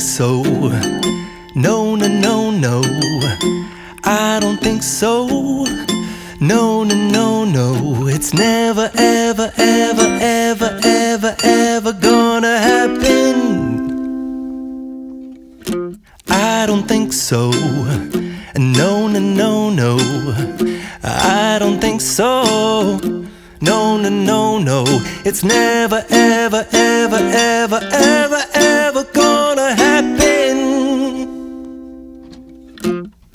so. No, no, no, no, I don't think so. No, no, no, no, it's never, ever, ever, ever, ever, ever gonna happen. I don't think so. No, no, no, no, I don't think so. No, no, no, no, it's never, ever, ever, ever, ever, ever gonna happen.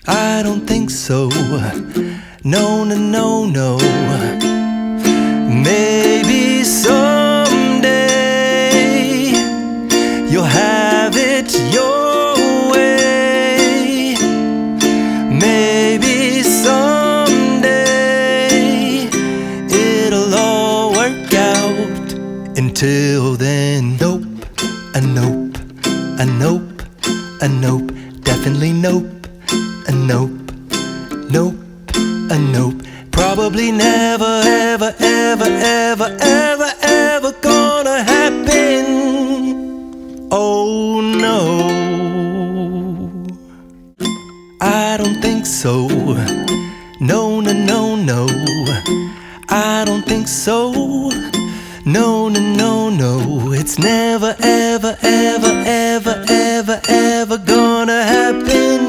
I don't think so. No, no, no, no. Maybe someday you'll have it your way. Maybe someday it'll all work out. Until then, nope, a nope, a nope, a nope, definitely nope, a nope, nope, a nope. Probably never, ever, ever, ever, ever, ever gonna happen. Oh no, I don't think so. No, no, no, no, I don't think so. No, no, no, no, it's never, ever, ever, ever, ever, ever gonna happen.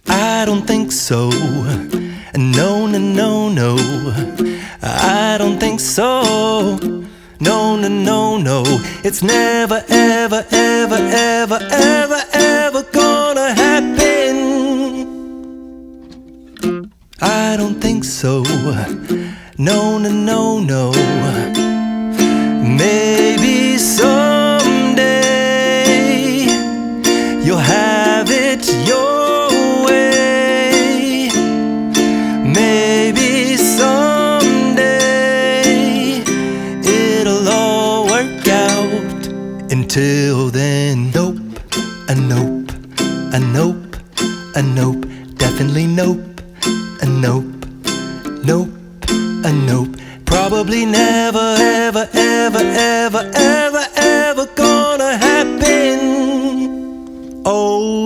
I don't think so. No, no, no, no, I don't think so. No, no, no, no, it's never, ever, ever, ever, ever, ever gonna happen. I don't think so. No, no, no, no. Maybe someday you'll have it your way. Maybe someday it'll all work out. Until then, nope, a nope, a nope, a nope, definitely nope, a nope, nope, a nope. Probably never, ever, ever, ever, ever, ever gonna happen. Oh